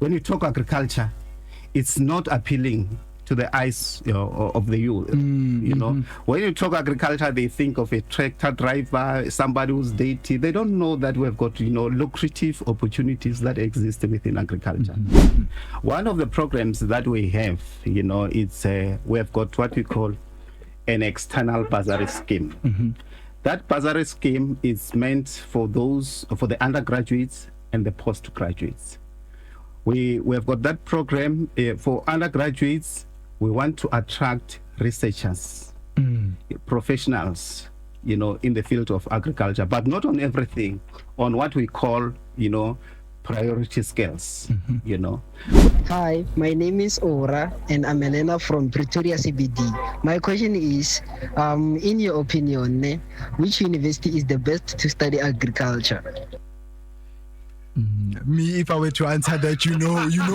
when you talk agriculture, it's not appealing to the eyes of the youth. You know, when you talk agriculture, they think of a tractor driver, somebody who's dirty. They don't know that we've got, lucrative opportunities that exist within agriculture. One of the programs that we have, it's we have got what we call an external bursary scheme. That bursary scheme is meant for the undergraduates and the postgraduates. We have got that program for undergraduates. We want to attract researchers, professionals, in the field of agriculture, but not on everything, on what we call, priority skills, Hi, my name is Ora, and I'm Elena from Pretoria CBD. My question is, in your opinion, which university is the best to study agriculture? Me, if I were to answer that, you know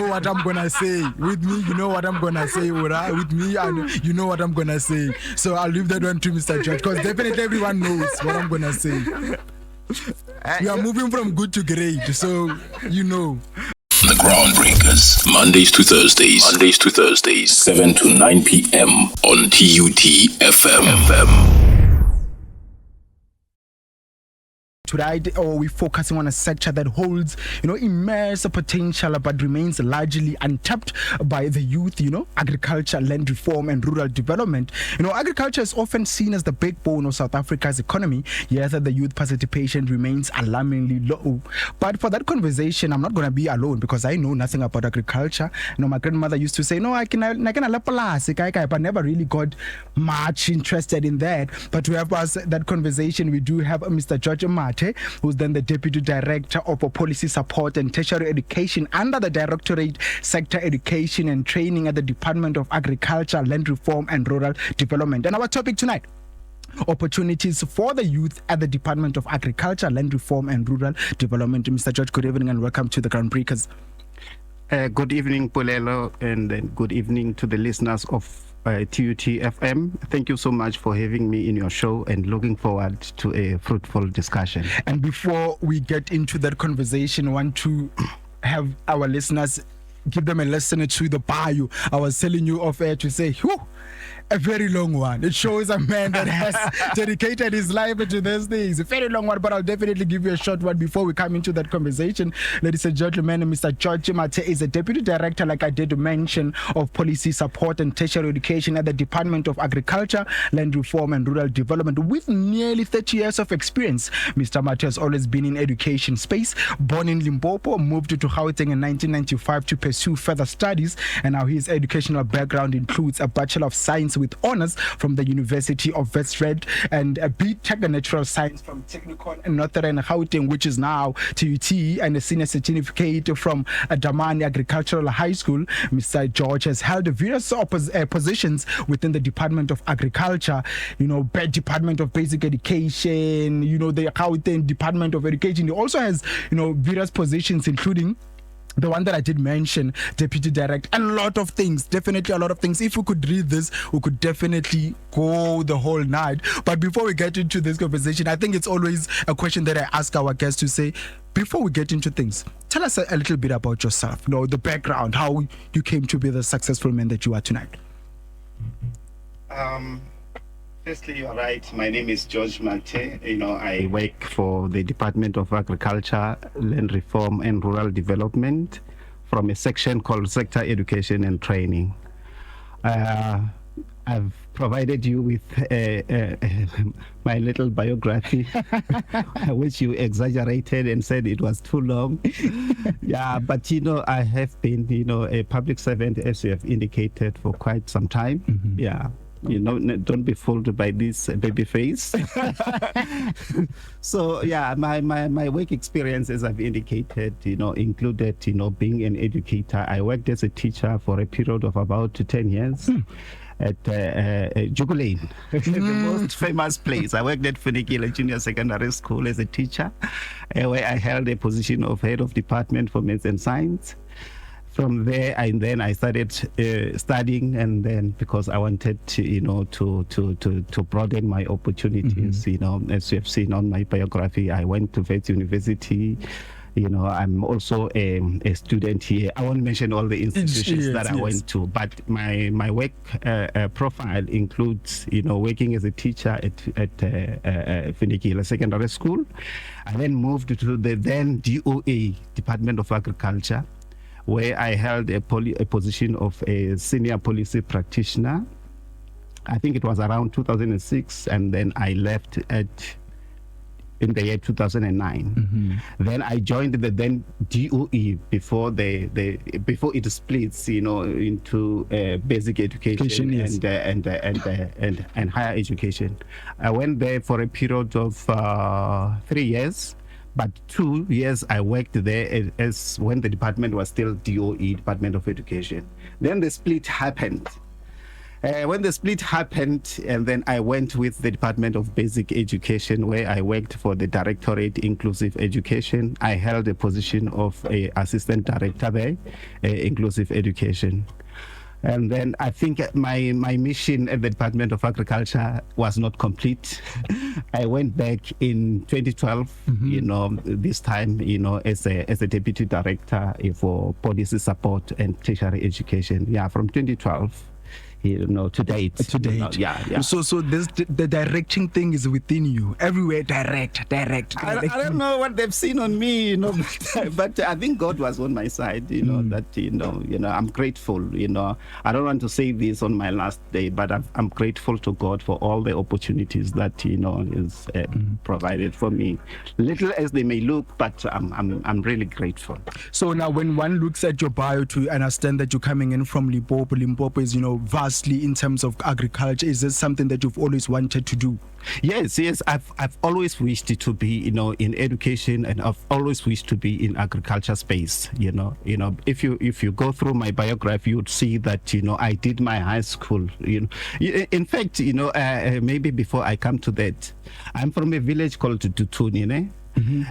what I'm gonna say. With me, you know what I'm gonna say, Ora. With me, you know what I'm gonna say. So I'll leave that one to Mr. George, because definitely everyone knows what I'm gonna say. We are moving from good to great, so you know. The Groundbreakers, Mondays to Thursdays, 7 to 9 p.m. on TUT FM. Tonight, we're focusing on a sector that holds, immense potential but remains largely untapped by the youth, agriculture, land reform and rural development. Agriculture is often seen as the backbone of South Africa's economy, yet the youth participation remains alarmingly low. But for that conversation, I'm not going to be alone because I know nothing about agriculture. My grandmother used to say, no, I can but never really got much interested in that. But to help us that conversation, we do have Mr. George Mathye, who's then the Deputy Director of Policy Support and Tertiary Education under the Directorate Sector Education and Training at the Department of Agriculture, Land Reform and Rural Development. And our topic tonight: opportunities for the youth at the Department of Agriculture, Land Reform and Rural Development. Mr. George, good evening and welcome to the Groundbreakers. Good evening, Polelo, and good evening to the listeners of TUT FM. Thank you so much for having me in your show and looking forward to a fruitful discussion. And before we get into that conversation, I want to have our listeners give them a lesson to the bio. I was telling you off air to say, whew, a very long one. It shows a man that has dedicated his life to these things. A very long one, but I'll definitely give you a short one before we come into that conversation. Ladies and gentlemen, Mr. George Mathye is a Deputy Director, like I did mention, of Policy Support and Tertiary Education at the Department of Agriculture, Land Reform and Rural Development. With nearly 30 years of experience, Mr. Mathye has always been in education space. Born in Limpopo, moved to Gauteng in 1995 to pursue further studies, and now his educational background includes a Bachelor of Science with honors from the University of Westred and a B.Tech in Natural Science from Technikon in Northern Gauteng, which is now TUT, and a senior certificate from Damani Agricultural High School. Mr. George has held various positions within the Department of Agriculture, Department of Basic Education, the Gauteng Department of Education. He also has, various positions, including the one that I did mention, Deputy Director, a lot of things, definitely a lot of things. If we could read this, we could definitely go the whole night. But before we get into this conversation, I think it's always a question that I ask our guests to say, before we get into things, tell us a little bit about yourself, the background, how you came to be the successful man that you are tonight. Firstly, you're right. My name is George Mathye. I work for the Department of Agriculture, Land Reform and Rural Development from a section called Sector Education and Training. I've provided you with my little biography, which you exaggerated and said it was too long. Yeah, but I have been, a public servant, as you have indicated, for quite some time. Yeah. Don't be fooled by this baby face. So yeah, my work experience, as I've indicated, included, being an educator. I worked as a teacher for a period of about 10 years. At Jugulayne, the most famous place. I worked at Funekile Junior Secondary School as a teacher, where I held a position of head of department for maths and science. From there, I started studying, and then because I wanted to broaden my opportunities, as you have seen on my biography, I went to Wits University. I'm also a student here. I won't mention all the institutions that I went to, but my work profile includes, working as a teacher at Finikila Secondary School. I then moved to the then DOA, Department of Agriculture, where I held a position of a senior policy practitioner. I think it was around 2006, and then I left in the year 2009. Then I joined the then DOE before before it splits, into basic education and higher education. I went there for a period of 3 years. But 2 years I worked there as when the department was still DOE, Department of Education. Then the split happened. When the split happened, and then I went with the Department of Basic Education, where I worked for the Directorate Inclusive Education. I held a position of a Assistant Director there, Inclusive Education. And then I think my mission at the Department of Agriculture was not complete. I went back in 2012, this time, as a Deputy Director for Policy Support and Tertiary Education. Yeah, from 2012. To date. Yeah. So this the directing thing is within you. Everywhere, direct. I don't know what they've seen on me, but I think God was on my side. That I'm grateful. I don't want to say this on my last day, but I'm grateful to God for all the opportunities that is provided for me. Little as they may look, but I'm really grateful. So now, when one looks at your bio to understand that you're coming in from Limpopo is vastly in terms of agriculture. Is this something that you've always wanted to do? Yes. I've always wished to be, in education, and I've always wished to be in agriculture space. If you go through my biography, you'd see that I did my high school. In fact, maybe before I come to that, I'm from a village called Dutuni,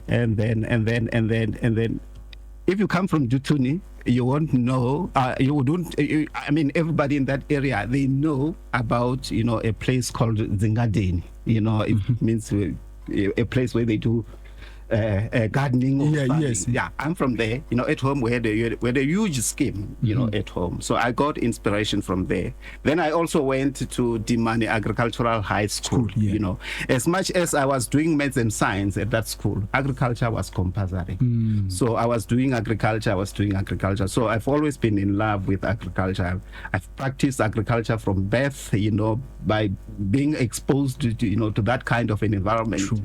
and then if you come from Dutuni, you won't know, everybody in that area, they know about, a place called Zingadeni. It means a place where they do gardening or farming. Yes. Yeah, I'm from there. At home we had a huge scheme, at home. So I got inspiration from there. Then I also went to Dimani Agricultural High School. As much as I was doing maths and science at that school, agriculture was compulsory. So I was doing agriculture. So I've always been in love with agriculture. I've practiced agriculture from birth, by being exposed to that kind of an environment. True.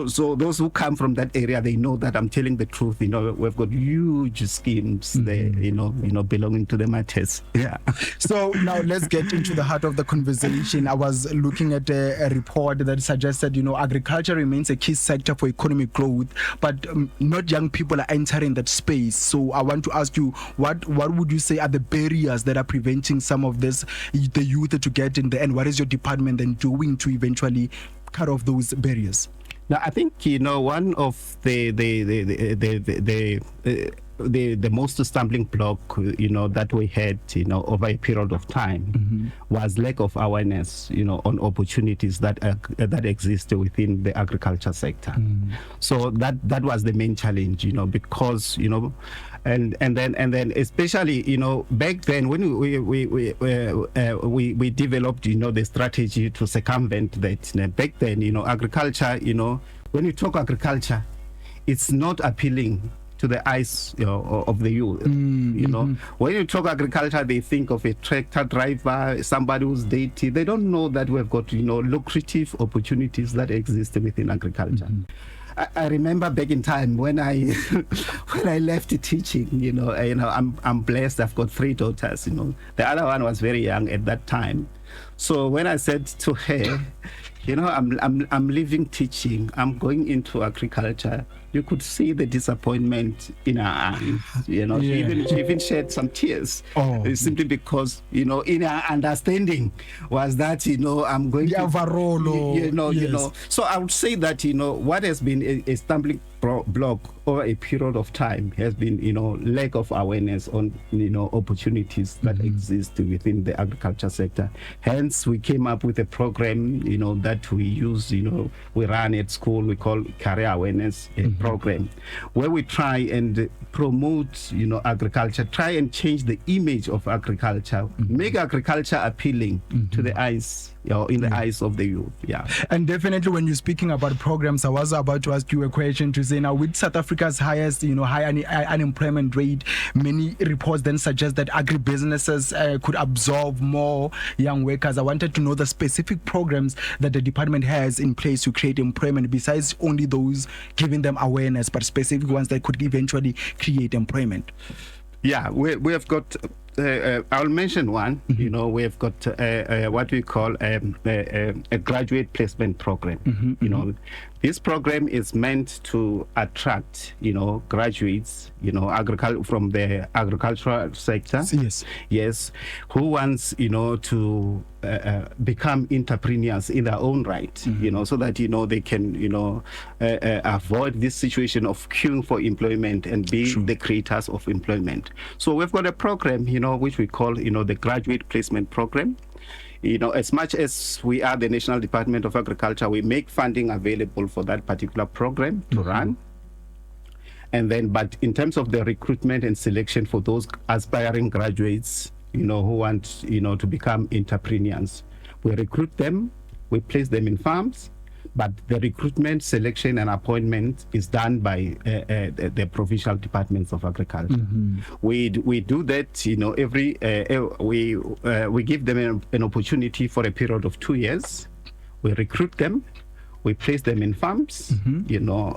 So those who come from that area, they know that I'm telling the truth. We've got huge schemes there, belonging to the Mathys. Yeah. So now let's get into the heart of the conversation. I was looking at a report that suggested, agriculture remains a key sector for economic growth, but not young people are entering that space. So I want to ask you, what would you say are the barriers that are preventing some of the youth to get in there, and what is your department then doing to eventually cut off those barriers? Now, I think one of the most stumbling block that we had over a period of time was lack of awareness on opportunities that exist within the agriculture sector. So that was the main challenge, because and then especially back then when we developed the strategy to circumvent that. Back then agriculture, when you talk agriculture, it's not appealing to the eyes of the youth. When you talk agriculture, they think of a tractor driver, somebody who's dirty. They don't know that we've got lucrative opportunities that exist within agriculture. I remember back in time when I left teaching, I'm blessed. I've got 3 daughters. The other one was very young at that time. So when I said to her, I'm leaving teaching, I'm going into agriculture, you could see the disappointment in her eyes. She even shed some tears. Simply because, in her understanding was that, I'm going to... So I would say that, what has been a stumbling block over a period of time has been, lack of awareness on, opportunities that exist within the agriculture sector. Hence, we came up with a program, that we use, we run at school, we call Career Awareness Program, where we try and promote, agriculture, try and change the image of agriculture, make agriculture appealing to the eyes, in the eyes of the youth. Yeah. And definitely when you're speaking about programs, I was about to ask you a question to say, now with South Africa's highest, high unemployment rate, many reports then suggest that agribusinesses could absorb more young workers. I wanted to know the specific programs that the department has in place to create employment, besides only those giving them awareness, but specific ones that could eventually create employment. Yeah, we have got, I'll mention one, we have got what we call a graduate placement program. This program is meant to attract, graduates, from the agricultural sector. Yes, who wants, to become entrepreneurs in their own right, so that, they can, avoid this situation of queuing for employment and be the creators of employment. So we've got a program, which we call, the graduate placement program. As much as we are the National Department of Agriculture, we make funding available for that particular program to run. And then, but in terms of the recruitment and selection for those aspiring graduates, who want, to become entrepreneurs, we recruit them, we place them in farms, but the recruitment, selection, and appointment is done by the provincial departments of agriculture. We do that, we give them an opportunity for a period of 2 years. We recruit them, we place them in farms,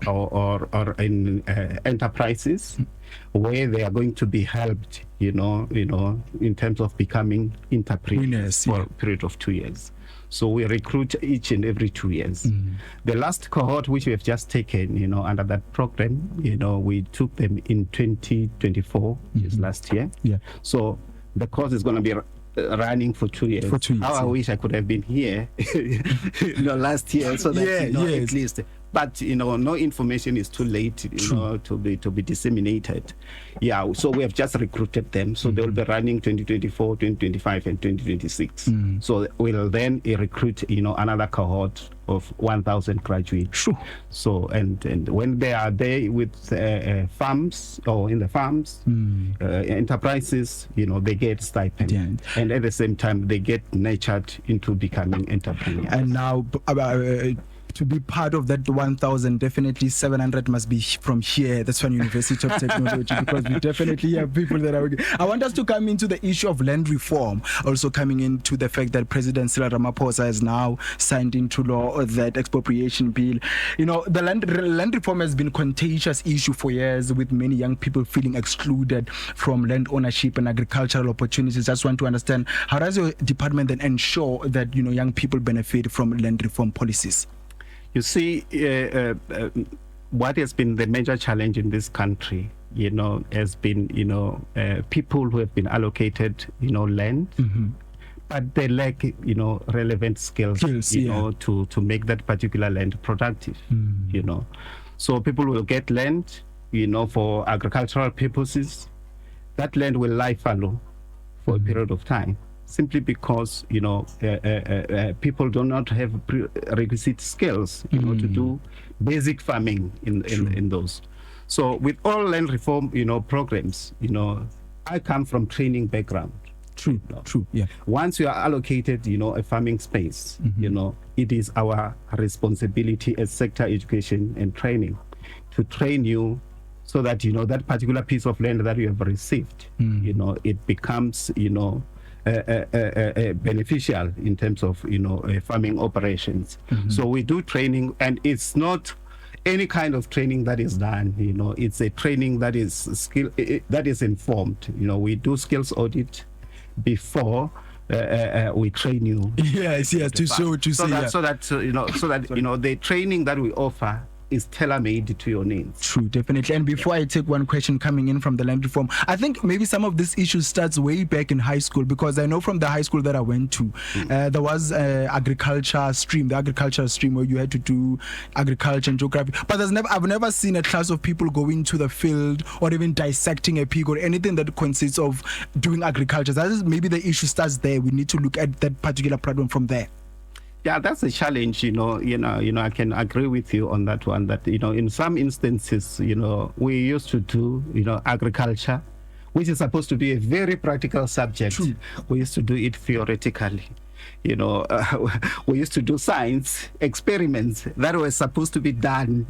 or in enterprises where they are going to be helped, in terms of becoming entrepreneurs for a period of 2 years. So we recruit each and every 2 years. The last cohort, which we have just taken, under that program, we took them in 2024, which is last year. Yeah. So the course is going to be running for 2 years. How I wish I could have been here, last year, so that at least. But no information is too late, to be disseminated. Yeah, so we have just recruited them. So they will be running 2024, 2025, and 2026. So we'll then recruit, another cohort of 1,000 graduates. So and when they are there with farms or in the farms, enterprises, they get stipend, and at the same time they get nurtured into becoming entrepreneurs. And now, to be part of that 1,000, definitely 700 must be from here. That's from University of Technology, because we definitely have people that are working. I want us to come into the issue of land reform, also coming into the fact that President Cyril Ramaphosa has now signed into law that expropriation bill. The land reform has been a contentious issue for years, with many young people feeling excluded from land ownership and agricultural opportunities. Just want to understand, how does your department then ensure that young people benefit from land reform policies? You see, what has been the major challenge in this country, has been, people who have been allocated, land, but they lack, relevant skills, to make that particular land productive, So people will get land, for agricultural purposes. That land will lie fallow for a period of time, simply because people do not have requisite skills to do basic farming in those. So with all land reform programs, I come from training background. True. Yeah. Once you are allocated a farming space, it is our responsibility as sector education and training to train you so that that particular piece of land that you have received, it becomes beneficial in terms of farming operations. So we do training, and it's not any kind of training that is done. It's a training that is that is informed. We do skills audit before we train you. Yes, to the training that we offer is tailor-made to your needs. True, definitely. And before I take one question coming in from the land reform, I think maybe some of this issue starts way back in high school, because I know from the high school that I went to, there was the agriculture stream where you had to do agriculture and geography. But I've never seen a class of people going to the field or even dissecting a pig or anything that consists of doing agriculture. That is maybe the issue starts there. We need to look at that particular problem from there. Yeah, that's a challenge, I can agree with you on that one, that, in some instances, we used to do, agriculture, which is supposed to be a very practical subject. True. We used to do it theoretically. We used to do science experiments that were supposed to be done,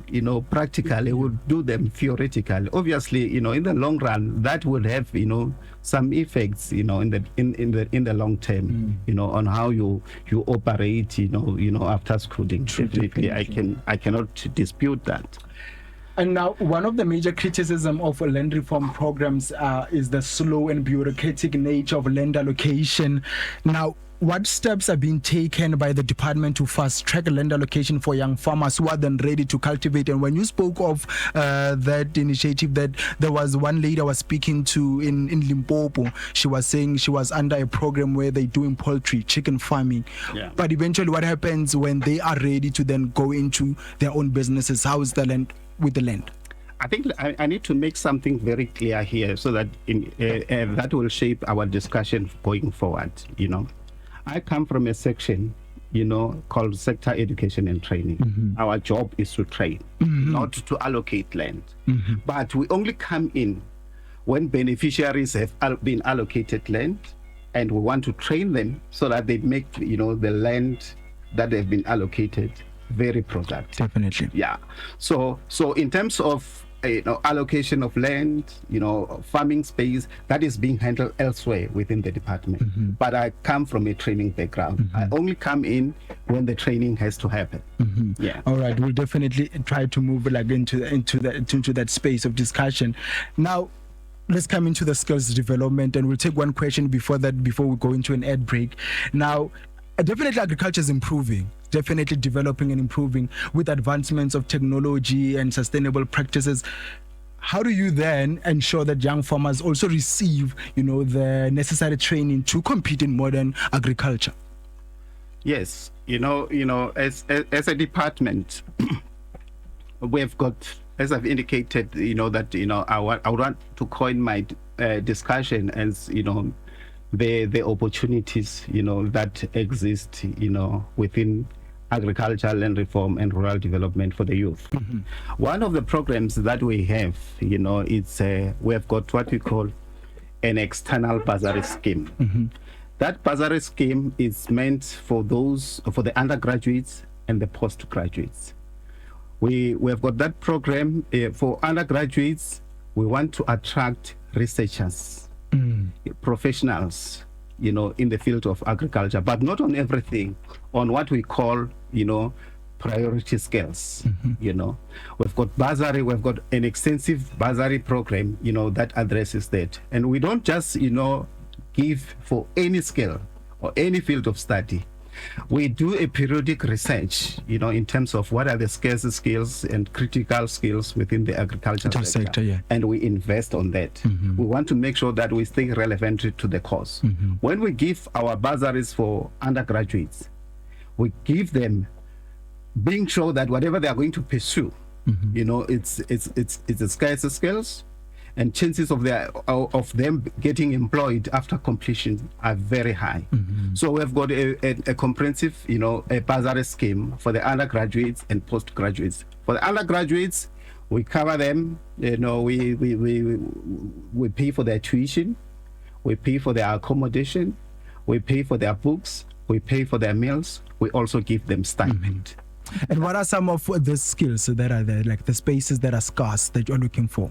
practically. We would do them theoretically. Obviously, in the long run, that would have, some effects, in the long term, on how you operate, after schooling. Definitely, I cannot dispute that. And now, one of the major criticism of land reform programs is the slow and bureaucratic nature of land allocation. Now, what steps are being taken by the department to fast-track land allocation for young farmers who are then ready to cultivate? And when you spoke of that initiative, that there was one lady I was speaking to in Limpopo, she was saying she was under a program where they're doing poultry, chicken farming. Yeah. But eventually what happens when they are ready to then go into their own businesses? How is the land with the land? I think I need to make something very clear here so that that will shape our discussion going forward, I come from a section, called sector education and training. Mm-hmm. Our job is to train, not to allocate land. Mm-hmm. But we only come in when beneficiaries have been allocated land, and we want to train them so that they make, the land that they've been allocated very productive. Definitely. Yeah. So in terms of allocation of land, farming space, that is being handled elsewhere within the department. Mm-hmm. But I come from a training background. Mm-hmm. I only come in when the training has to happen. Mm-hmm. Yeah. All right. We'll definitely try to move into that space of discussion. Now, let's come into the skills development, and we'll take one question before we go into an ad break. Now, definitely agriculture is improving, definitely developing and improving with advancements of technology and sustainable practices. How do you then ensure that young farmers also receive, the necessary training to compete in modern agriculture? Yes, as a department, we've got, as I've indicated, that I want to coin my discussion as the opportunities that exist within agriculture, land reform and rural development for the youth. Mm-hmm. One of the programs that we have, it's we have got what we call an external bursary scheme. Mm-hmm. That bursary scheme is meant for the undergraduates and the postgraduates. We have got that program for undergraduates. We want to attract researchers, professionals, in the field of agriculture, but not on everything, on what we call, priority skills. Mm-hmm. We've got bursary, we've got an extensive bursary program, that addresses that. And we don't just, give for any skill or any field of study. We do a periodic research, in terms of what are the scarce skills and critical skills within the agricultural sector, yeah. And we invest on that. Mm-hmm. We want to make sure that we stay relevant to the cause. Mm-hmm. When we give our bursaries for undergraduates, we give them being sure that whatever they are going to pursue, it's the scarce skills, and chances of them getting employed after completion are very high. Mm-hmm. So we've got a comprehensive, a bursary scheme for the undergraduates and postgraduates. For the undergraduates, we cover them. We pay for their tuition, we pay for their accommodation, we pay for their books, we pay for their meals. We also give them stipend. Mm-hmm. And what are some of the skills that are there, like the spaces that are scarce that you're looking for?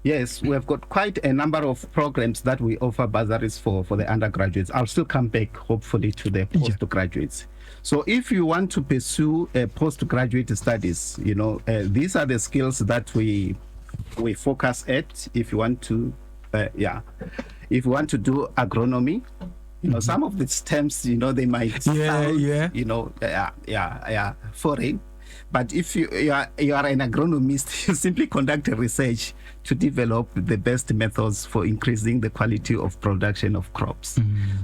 Yes, we have got quite a number of programs that we offer bursaries for the undergraduates. I'll still come back, hopefully, to the postgraduates. Yeah. So if you want to pursue postgraduate studies, these are the skills that we focus at. If you want to, if you want to do agronomy, some of these terms, they might sound, foreign. But if you are an agronomist, you simply conduct a research to develop the best methods for increasing the quality of production of crops.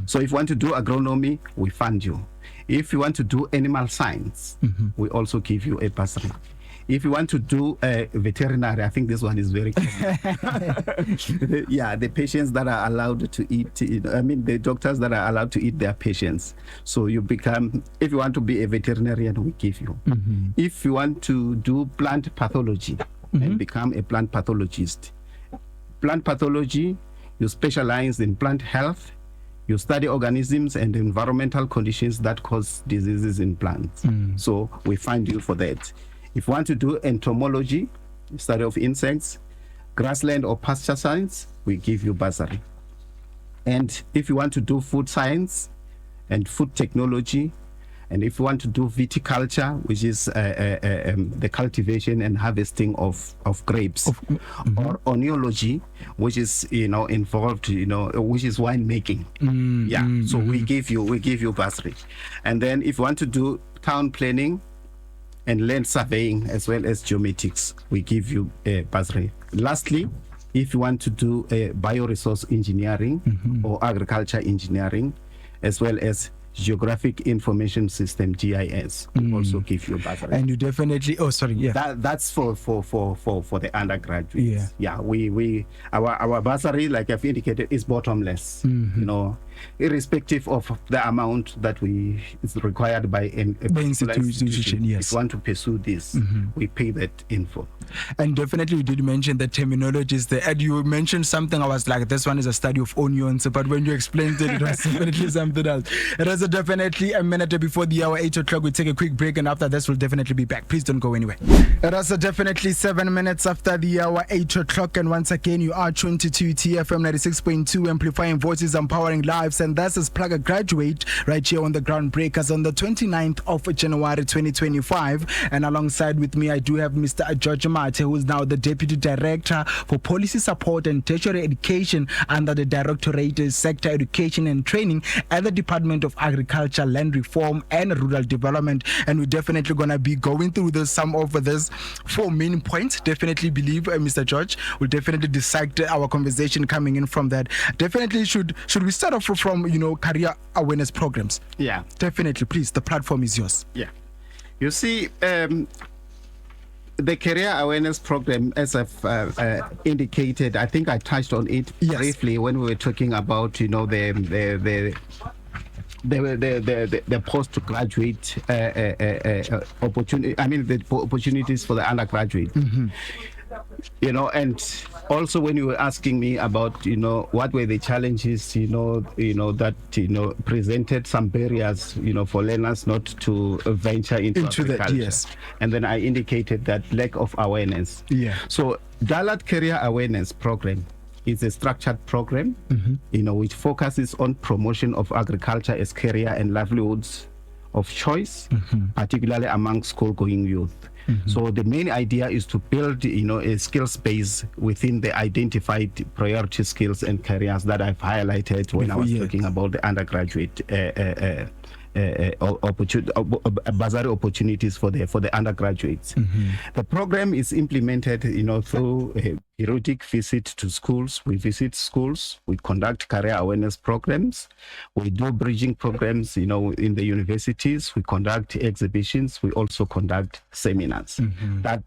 So if you want to do agronomy, we fund you. If you want to do animal science, we also give you a bursary. If you want to do veterinary, I think this one is very common. The patients that are allowed to eat, the doctors that are allowed to eat their patients. So you become, if you want to be a veterinarian, we give you. If you want to do plant pathology and become a plant pathologist, plant pathology, you specialize in plant health, you study organisms and environmental conditions that cause diseases in plants. So we fund you for that. If you want to do entomology, study of insects, grassland or pasture science, we give you bursary. And if you want to do food science and food technology, and if you want to do viticulture, which is the cultivation and harvesting of grapes, or oenology, which is involved, which is winemaking. So we give you bursary. And then if you want to do town planning and land surveying as well as geomatics, we give you a bursary. Lastly, if you want to do bioresource engineering or agriculture engineering, as well as geographic information system (GIS), we also give you a bursary. And you definitely that's for the undergraduates. Our bursary, like I've indicated, is bottomless. Irrespective of the amount that is required by an institution. Yes. If you want to pursue this, we pay that in full. And definitely you did mention the terminologies there. And you mentioned something, I was like, this one is a study of onions, but when you explained it was definitely something else. It was definitely a minute before the hour 8 o'clock. We take a quick break, and after this we'll definitely be back. Please don't go anywhere. It was definitely 7 minutes after the hour 8 o'clock, and once again you are 22 TFM 96.2, amplifying voices, empowering lives. And this is Plug a Graduate right here on the Groundbreakers on the 29th of January 2025. And alongside with me, I do have Mr. George Mathye, who is now the Deputy Director for Policy Support and Tertiary Education under the Directorate Sector Education and Training at the Department of Agriculture, Land Reform and Rural Development. And we're definitely going to be going through some of these 4 main points. Definitely believe Mr. George will definitely dissect our conversation coming in from that. Definitely should we start off from career awareness programs? Yeah, definitely. Please, the platform is yours. Yeah, you see, the career awareness program, as I've indicated, I think I touched on it briefly when we were talking about the postgraduate opportunity. I mean, the opportunities for the undergraduate. And also when you were asking me about what were the challenges that presented some barriers for learners not to venture into agriculture. Yes. And then I indicated that lack of awareness. So DALAT Career Awareness Program is a structured program which focuses on promotion of agriculture as career and livelihoods of choice, particularly among school-going youth. So the main idea is to build, a skill space within the identified priority skills and careers that I've highlighted when I was talking about the undergraduate bursary opportunities for the undergraduates. The program is implemented, through a periodic visit to schools. We visit schools, we conduct career awareness programs, we do bridging programs, in the universities, we conduct exhibitions, we also conduct seminars. That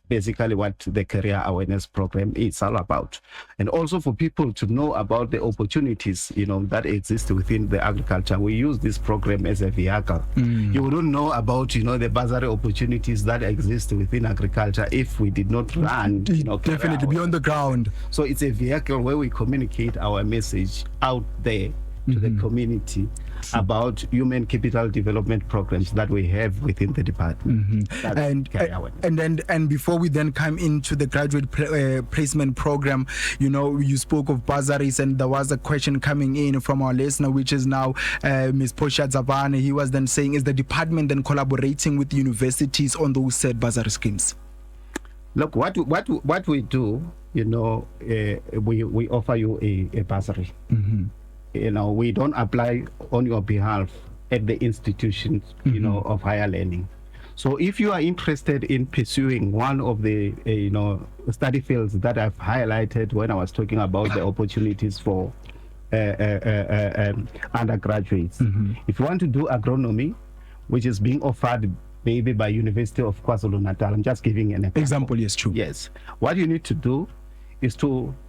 basically what the career awareness program is all about. And also for people to know about the opportunities, that exist within the agriculture. We use this program as a vehicle. You wouldn't know about, the bursary opportunities that exist within agriculture if we did not run, definitely be on the ground. So it's a vehicle where we communicate our message out there to the community about human capital development programs that we have within the department. And before we then come into the graduate placement program, you spoke of bursaries, and there was a question coming in from our listener, which is now Ms. Posha Zabane. He was then saying, is the department then collaborating with universities on those said bursary schemes? Look, what we do, we offer you a bursary. We don't apply on your behalf at the institutions, of higher learning. So if you are interested in pursuing one of the study fields that I've highlighted when I was talking about the opportunities for undergraduates, if you want to do agronomy, which is being offered maybe by University of KwaZulu-Natal, I'm just giving an example. Yes, true. Yes, what you need to do is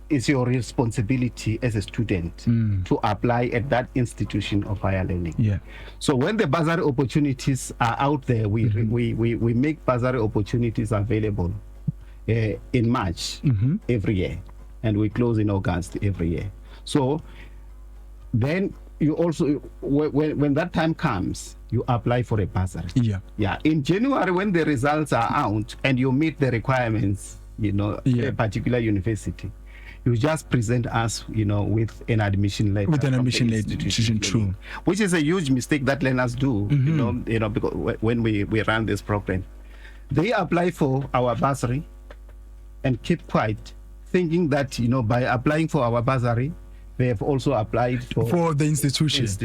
it's your responsibility as a student to apply at that institution of higher learning. Yeah. So when the bursary opportunities are out there, we make bursary opportunities available in March every year, and we close in August every year. So then you also, when that time comes, you apply for a bursary. Yeah. In January, when the results are out and you meet the requirements, a particular university, you just present us, with an admission letter. With an admission letter, true. Which is a huge mistake that learners do, because when we run this program, they apply for our bursary and keep quiet, thinking that, by applying for our bursary, they have also applied for the institutions.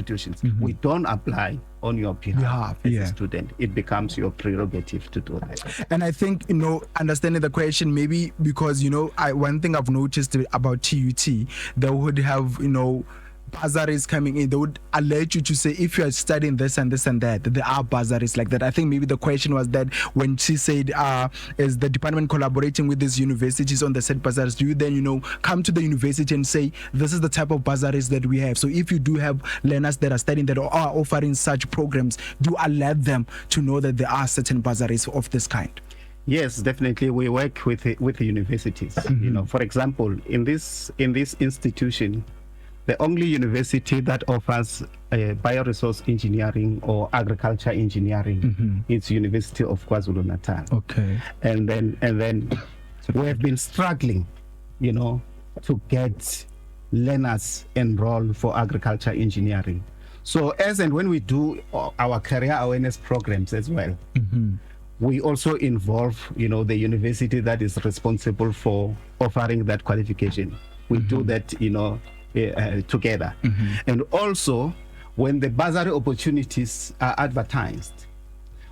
We don't apply on your behalf as a student. It becomes your prerogative to do that. And I think, understanding the question, maybe because, one thing I've noticed about TUT, they would have, bursaries coming in. They would alert you to say, if you are studying this and this and that, there are bursaries like that. I think maybe the question was that when she said, is the department collaborating with these universities on the said bursaries, do you then, come to the university and say, this is the type of bursaries that we have? So if you do have learners that are studying that are offering such programs, do alert them to know that there are certain bursaries of this kind? Yes, definitely. We work with the universities. For example, in this institution, the only university that offers bioresource engineering or agriculture engineering is University of KwaZulu-Natal. Okay. And then we have been struggling, to get learners enrolled for agriculture engineering. So as and when we do our career awareness programs as well, we also involve, the university that is responsible for offering that qualification. We do that, together. And also, when the bursary opportunities are advertised,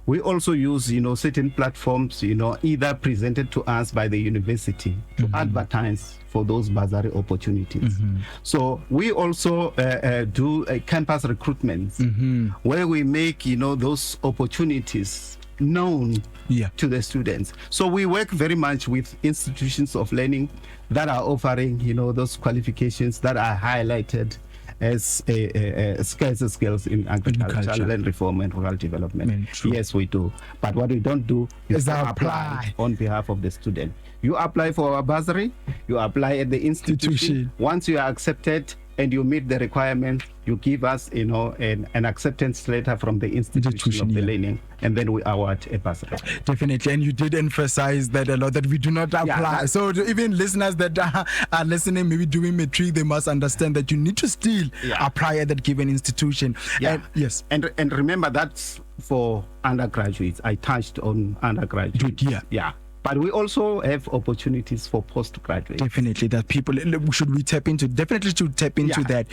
we also use, certain platforms, either presented to us by the university to advertise for those bursary opportunities. So we also do campus recruitments where we make, those opportunities known to the students. So we work very much with institutions of learning that are offering, those qualifications that are highlighted as skills in agriculture, land reform and rural development. Yes, we do. But what we don't do is apply on behalf of the student. You apply for our bursary, you apply at the institution. Once you are accepted and you meet the requirements, you give us, an acceptance letter from the institution of the learning, and then we award a bursary. Definitely, and you did emphasize that a lot, that we do not apply. So even listeners that are listening, maybe doing matric, they must understand that you need to still apply at that given institution. And, yes. And remember, that's for undergraduates. I touched on undergraduates. Yeah. But we also have opportunities for postgraduates. Definitely, that people should we tap into. Definitely should tap into that.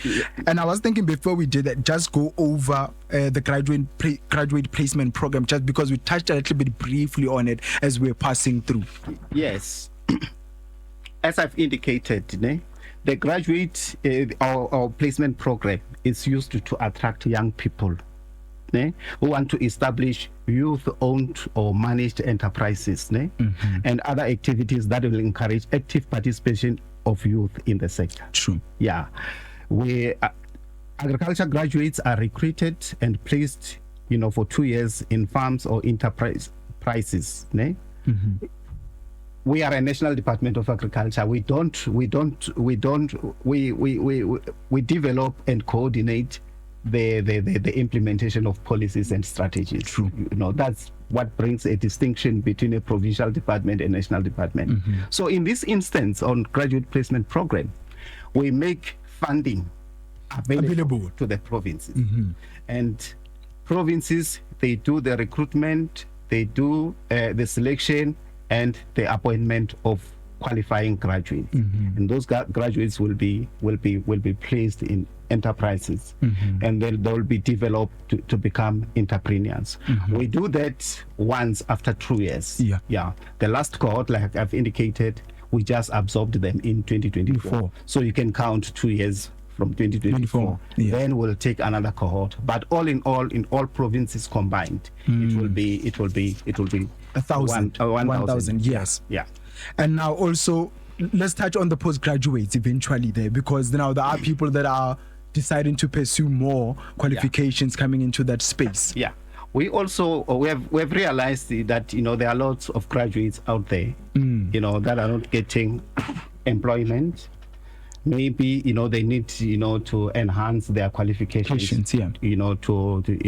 And I was thinking before we did that, just go over the graduate placement program, just because we touched a little bit briefly on it as we're passing through. Yes, as I've indicated, the graduate our placement program is used to attract young people who want to establish youth-owned or managed enterprises and other activities that will encourage active participation of youth in the sector. True. Yeah. Agriculture graduates are recruited and placed, for 2 years in farms or enterprises. We are a national department of agriculture. We develop and coordinate the implementation of policies and strategies. True. That's what brings a distinction between a provincial department and national department. So in this instance, on graduate placement program, we make funding available to the provinces. And provinces, they do the recruitment, they do the selection and the appointment of qualifying graduates, and those graduates will be placed in enterprises, and then they will be developed to become entrepreneurs. We do that once after 2 years. Yeah. The last cohort, like I've indicated, we just absorbed them in 2024. So you can count 2 years from 2024. Then we'll take another cohort. But all in all provinces combined, it will be 1,000. Yes. Yeah. And now also, let's touch on the postgraduates eventually there, because now there are people that are deciding to pursue more qualifications coming into that space. Yeah. We also we have realized that there are lots of graduates out there that are not getting employment. Maybe they need to enhance their qualifications to in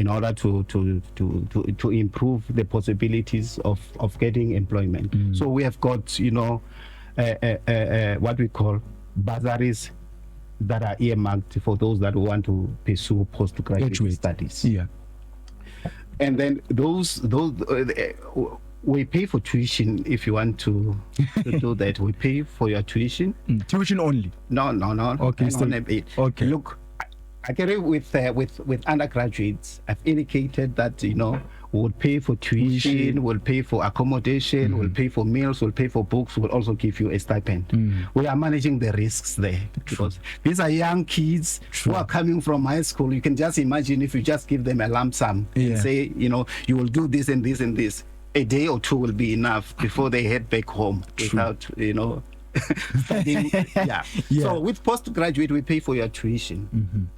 order to improve the possibilities of getting employment. So we have got what we call bursaries that are earmarked for those that want to pursue postgraduate studies. And then those we pay for tuition if you want to do that. We pay for your tuition. Tuition only? No. Okay. Okay. Look, I agree with undergraduates. I've indicated that we'll pay for tuition, we'll pay for accommodation, we'll pay for meals, we'll pay for books, we'll also give you a stipend. We are managing the risks there because these are young kids who are coming from high school. You can just imagine if you just give them a lump sum and say, you will do this and this and this. A day or two will be enough before they head back home without, studying. So with postgraduate, we pay for your tuition.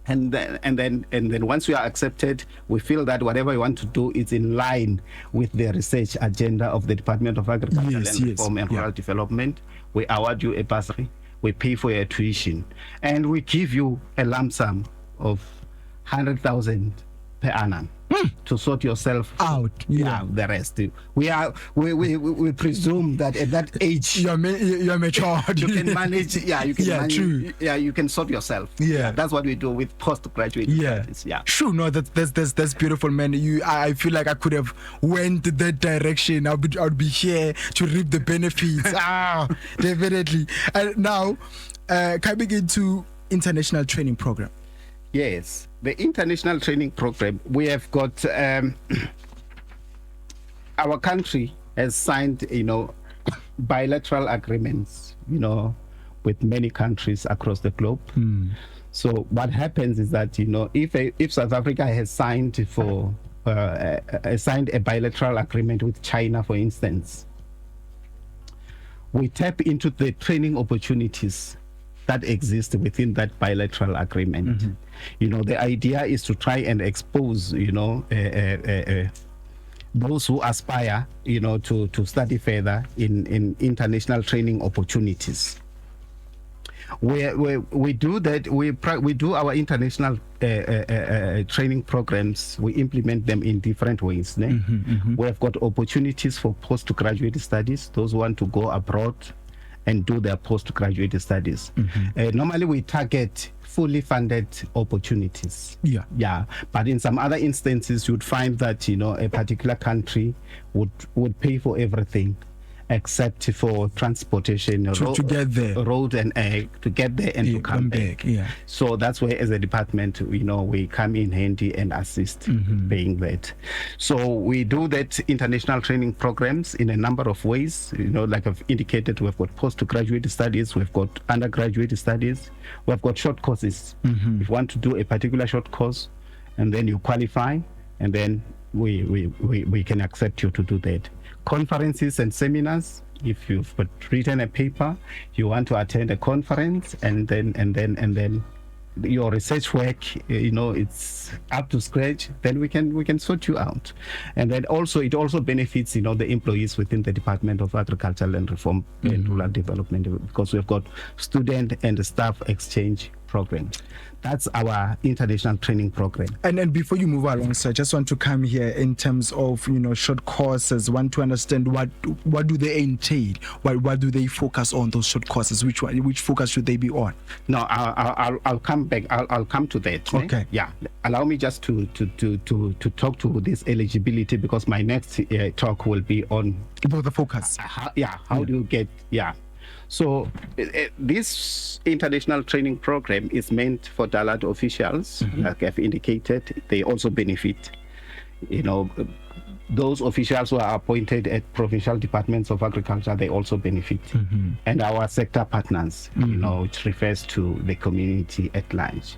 And then once you are accepted, we feel that whatever you want to do is in line with the research agenda of the Department of Agriculture, Land Reform and Rural Development. We award you a bursary, we pay for your tuition, and we give you a lump sum of 100,000 per annum to sort yourself out. The rest. We presume that at that age you're matured. You can manage. You can manage. True. You can sort yourself. That's what we do with postgraduate studies. Sure. No, that's beautiful, man. I feel like I could have went that direction. I would be here to reap the benefits. Definitely. And now, coming into international training program. Yes, the international training program, we have got our country has signed bilateral agreements with many countries across the globe. So what happens is that if South Africa has signed signed a bilateral agreement with China, for instance, we tap into the training opportunities that exist within that bilateral agreement. The idea is to try and expose those who aspire to study further in international training opportunities. We do that. We do our international training programs. We implement them in different ways. We have got opportunities for postgraduate studies, those who want to go abroad and do their postgraduate studies. Normally we target fully funded opportunities. But in some other instances you would find that a particular country would pay for everything except for transportation, to get there, road and air, to get there and to come back. So that's where, as a department, we come in handy and assist paying that. So we do that international training programs in a number of ways. Like I've indicated, we've got postgraduate studies, we've got undergraduate studies, we've got short courses. If you want to do a particular short course, and then you qualify, and then we can accept you to do that. Conferences and seminars, if you've written a paper, you want to attend a conference, and then your research work it's up to scratch, then we can sort you out. And then it also benefits the employees within the Department of Agriculture, Land Reform and Rural Development, because we've got student and staff exchange program. That's our international training program. And before you move along, sir, I just want to come here in terms of short courses. Want to understand what do they entail? What do they focus on, those short courses? Which focus should they be on? No, I'll come back. I'll come to that. Okay. Yeah. Allow me just to talk to this eligibility, because my next talk will be on the focus. How do you get So this international training program is meant for DALAD officials, like I've indicated. They also benefit. Those officials who are appointed at provincial departments of agriculture, they also benefit. And our sector partners, which refers to the community at large.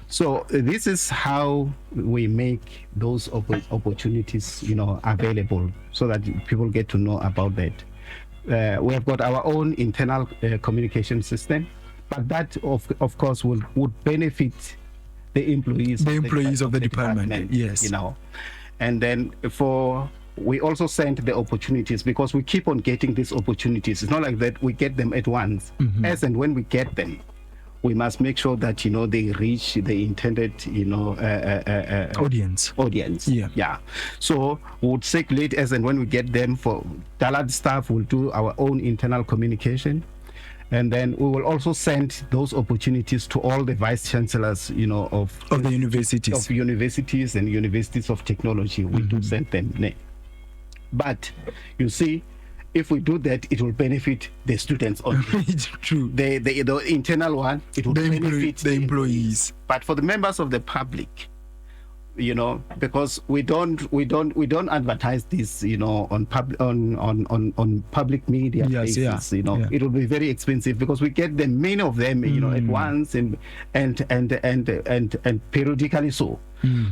So this is how we make those opportunities, available, so that people get to know about that. We have got our own internal communication system, but that of course would benefit the employees of the department. Yes. And then we also send the opportunities, because we keep on getting these opportunities. It's not like that we get them at once. As and when we get them, we must make sure that they reach the intended audience. Yeah. So we would circulate as and when we get them. For DALAD staff, we'll do our own internal communication, and then we will also send those opportunities to all the vice chancellors of the universities and universities of technology. We do send them. But you see, if we do that, it will benefit the students only. It's true. The internal one, it will benefit the employees. But for the members of the public, because we don't advertise this, on public media basis. It will be very expensive, because we get them, many of them, at once and periodically.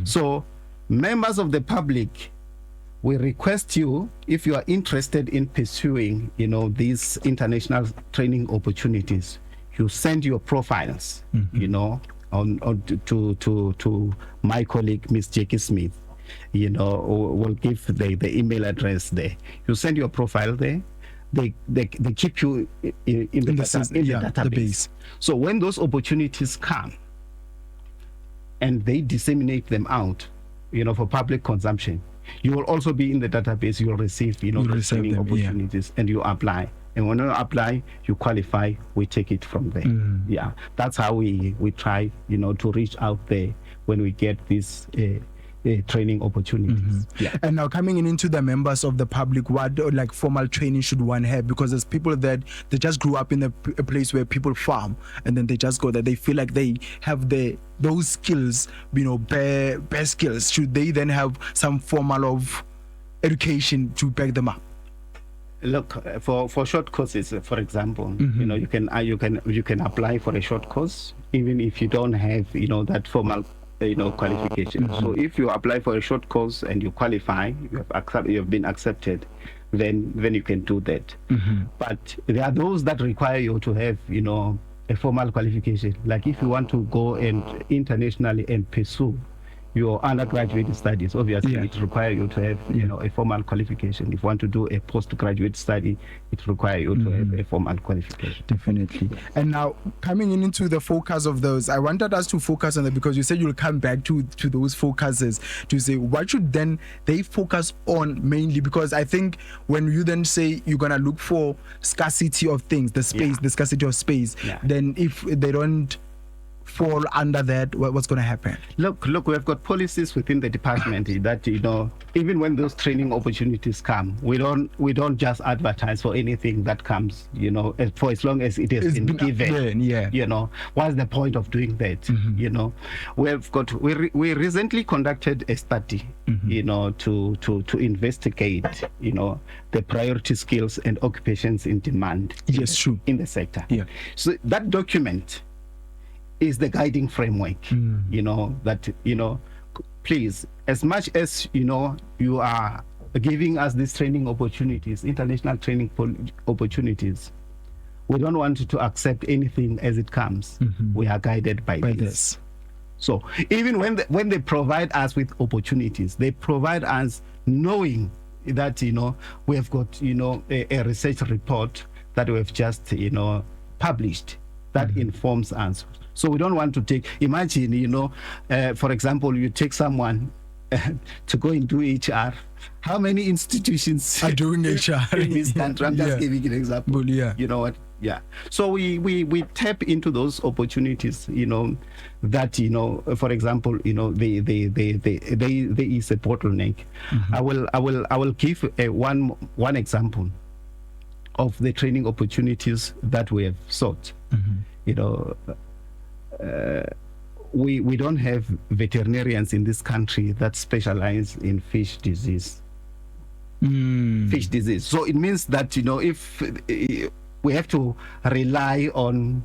So members of the public, we request you, if you are interested in pursuing, these international training opportunities, you send your profiles, to my colleague, Miss Jackie Smith. We'll give the email address there. You send your profile there. They keep you in the database. So when those opportunities come, and they disseminate them out, for public consumption, you will also be in the database. You will receive, training opportunities, and you apply. And when you apply, you qualify. We take it from there. Yeah, that's how we try, to reach out there when we get these training opportunities. Yeah. And now coming into the members of the public, what formal training should one have? Because there's people that they just grew up in a place where people farm, and then they just go there. They feel like they have those skills, bare skills. Should they then have some formal of education to back them up? Look, for short courses, for example, you can apply for a short course even if you don't have that formal qualification. So if you apply for a short course and you qualify, you have been accepted, then you can do that. But there are those that require you to have a formal qualification. Like if you want to go and internationally and pursue your undergraduate studies, obviously it requires you to have a formal qualification. If you want to do a postgraduate study, it requires you to have a formal qualification. Definitely. And now coming into the focus of those, I wanted us to focus on that, because you said you'll come back to those focuses to say what should then they focus on mainly, because I think when you then say you're gonna look for scarcity of things, the scarcity of space, then if they don't fall under that, what's going to happen? Look, we have got policies within the department that even when those training opportunities come, we don't just advertise for anything that comes, for as long as it has been given. What's the point of doing that? We recently conducted a study, to investigate, the priority skills and occupations in demand. Yes, true. In the sector. Yeah. So that document is the guiding framework, please, as much as you are giving us these training opportunities, international training opportunities, we don't want to accept anything as it comes. We are guided by this. So even when they provide us with opportunities, they provide us knowing that we have got a research report that we have just published that informs us. So we don't want to take, imagine, for example, you take someone to go and do HR. How many institutions are doing HR in this country? I'm just giving an example. But yeah. You know what? Yeah. So we tap into those opportunities, that, for example, there is a bottleneck. Mm-hmm. I will give one example of the training opportunities that we have sought. Mm-hmm. We don't have veterinarians in this country that specialize in fish disease. Fish disease. So it means that, if we have to rely on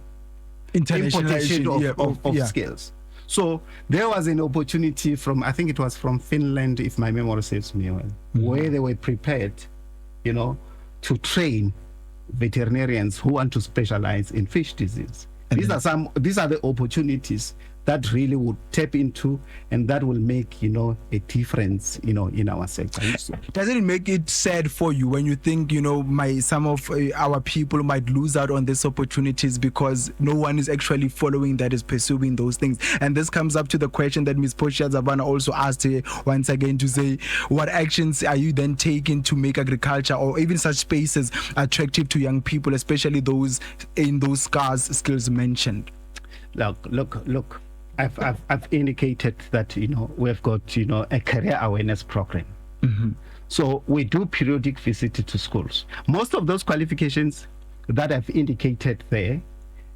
importation of skills. So there was an opportunity I think it was from Finland, if my memory serves me well, where they were prepared, to train veterinarians who want to specialize in fish disease. These are the opportunities that really would tap into, and that will make a difference in our sector. Doesn't it make it sad for you when you think some of our people might lose out on these opportunities because no one is actually following that, is pursuing those things? And this comes up to the question that Ms. Portia Zabana also asked once again, to say, what actions are you then taking to make agriculture or even such spaces attractive to young people, especially those in those scarce skills mentioned? Look. I've indicated that we've got a career awareness program. Mm-hmm. So we do periodic visits to schools. Most of those qualifications that I've indicated there,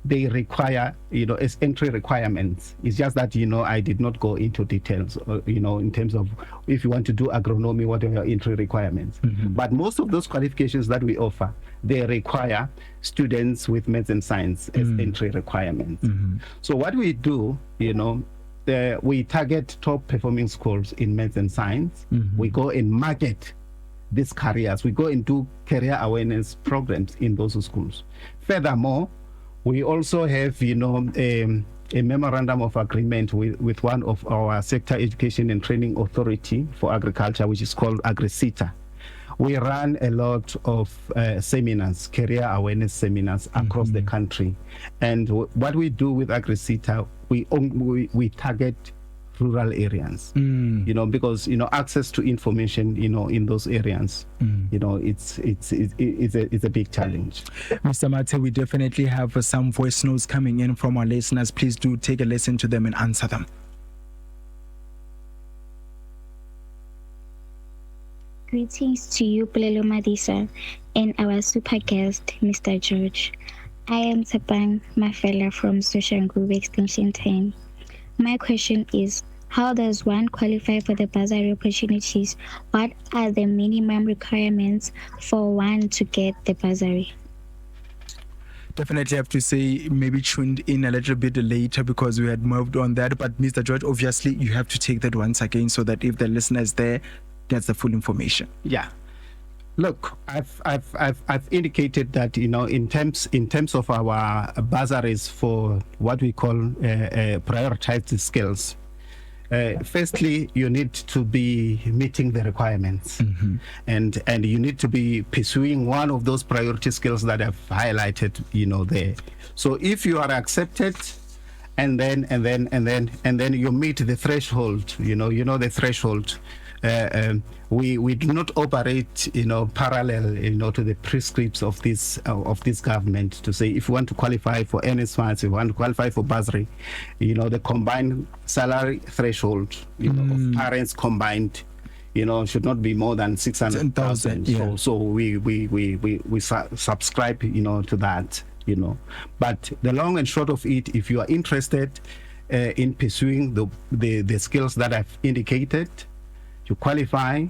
they require as entry requirements. It's just that I did not go into details in terms of if you want to do agronomy, what are your entry requirements. Mm-hmm. But most of those qualifications that we offer, they require students with maths and science as entry requirements. Mm-hmm. So what we do, we target top performing schools in maths and science. Mm-hmm. We go and market these careers. We go and do career awareness programs in those schools. Furthermore, we also have a memorandum of agreement with one of our sector education and training authority for agriculture, which is called AgriSETA. We run a lot of seminars, career awareness seminars across the country. And what we do with AgriSETA, we target rural areas, because access to information, in those areas, it's a big challenge. Mr. Mathye, we definitely have some voice notes coming in from our listeners. Please do take a listen to them and answer them. Greetings to you, Polelo Madisa, and our super guest, Mr. George. I am Tsepang Mafela from Social Group Extension 10. My question is, how does one qualify for the bursary opportunities? What are the minimum requirements for one to get the bursary? Definitely have to say, maybe tuned in a little bit later because we had moved on that. But Mr. George, obviously, you have to take that once again so that if the listener is there, gets the full information. Yeah. Look, I've indicated that in terms of our bursaries for what we call prioritized skills. Firstly, you need to be meeting the requirements, and you need to be pursuing one of those priority skills that I've highlighted, there. So if you are accepted, and then you meet the threshold, the threshold. We do not operate, parallel, to the prescripts of this government to say if you want to qualify for NSFAS, if you want to qualify for bursary, the combined salary threshold, of parents combined, should not be more than 600,000. Yeah. So we subscribe, to that, But the long and short of it, if you are interested in pursuing the skills that I've indicated, you qualify,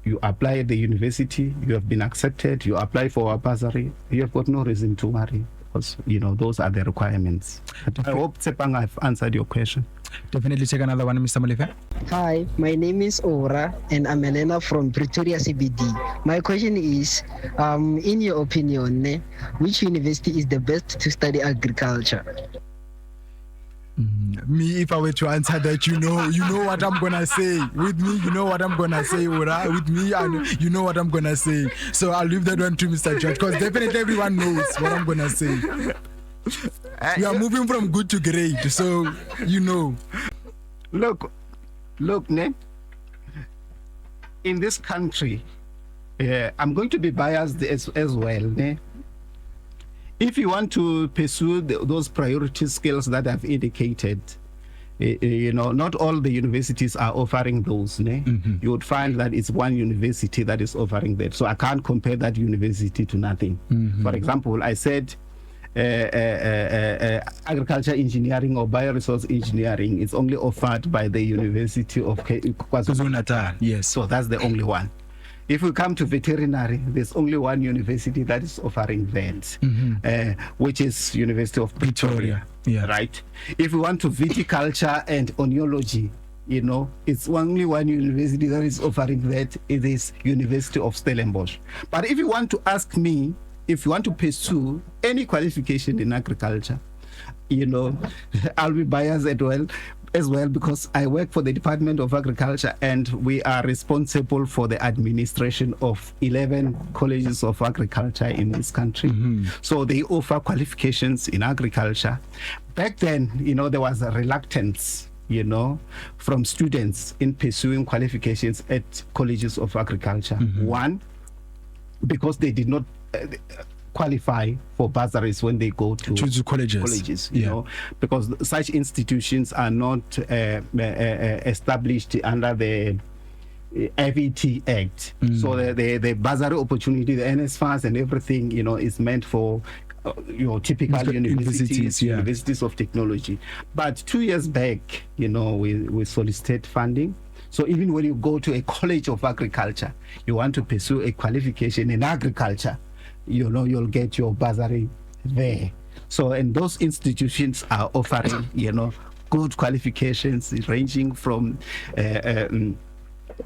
you apply at the university, you have been accepted, you apply for our bursary, you have got no reason to worry because, those are the requirements. I hope, Tsepang, I've answered your question. Definitely take another one, Mr. Malife. Hi, my name is Ora and I'm Elena from Pretoria CBD. My question is, in your opinion, which university is the best to study agriculture? Me, if I were to answer that, you know what I'm gonna say. With me, you know what I'm gonna say, Ora. With me, you know what I'm gonna say. So I'll leave that one to Mr. George, because definitely everyone knows what I'm gonna say. We are moving from good to great, so you know. Look, ne? In this country, I'm going to be biased as well. Ne? If you want to pursue those priority skills that I've indicated, not all the universities are offering those. Ne? Mm-hmm. You would find that it's one university that is offering that. So I can't compare that university to nothing. Mm-hmm. For example, I said agriculture engineering or bioresource engineering is only offered by the University of KwaZulu-Natal. Yes. So that's the only one. If we come to veterinary, there's only one university that is offering that, mm-hmm. Which is University of Pretoria. Yeah. Right? If we want to viticulture and oenology, it's only one university that is offering that. It is University of Stellenbosch. But if you want to ask me, if you want to pursue any qualification in agriculture, I'll be biased as well because I work for the Department of Agriculture and we are responsible for the administration of 11 colleges of agriculture in this country. Mm-hmm. So they offer qualifications in agriculture. Back then, there was a reluctance from students in pursuing qualifications at colleges of agriculture. Mm-hmm. One, because they did not qualify for bursaries when they go to colleges, because such institutions are not established under the FET Act. Mm. So the bursary opportunity, the NS funds and everything, is meant for typical universities of technology. But 2 years back, we solicited funding. So even when you go to a college of agriculture, you want to pursue a qualification in agriculture, you'll get your bursary there. So, and those institutions are offering, good qualifications ranging from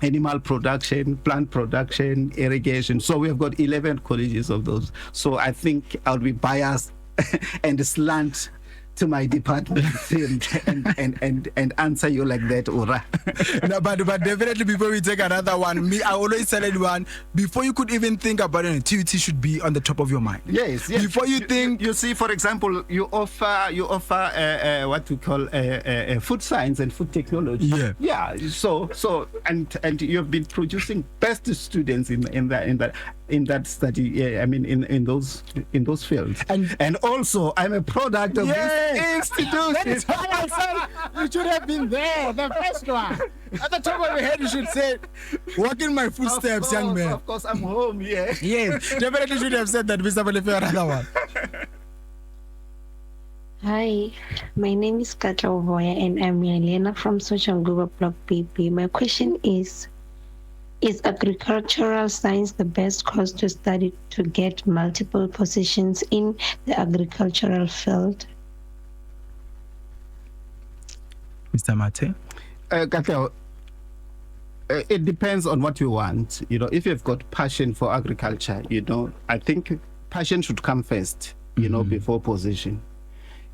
animal production, plant production, irrigation. So we have got 11 colleges of those. So I think I'll be biased and slant to my department and answer you like that, Ora. No, but definitely before we take another one, I always tell everyone, before you could even think about it, TUT should be on the top of your mind. Yes. Before you think, you see, for example, you offer what we call food science and food technology. Yeah. So and you have been producing best students in that study. Yeah, I mean in those fields. And also, I'm a product of this institution. That is why I said you should have been there, the first one. At the top of your head, you should say, walk in my footsteps, young man. Of course, I'm home, yeah. Yes, definitely should have said that, Mr. Malefe, another one. Hi, my name is Katla Ovoya and I'm Elena from Social Group Block PP. My question is agricultural science the best course to study to get multiple positions in the agricultural field? Mr. Mathye? Katla, it depends on what you want. If you've got passion for agriculture, I think passion should come first, before position.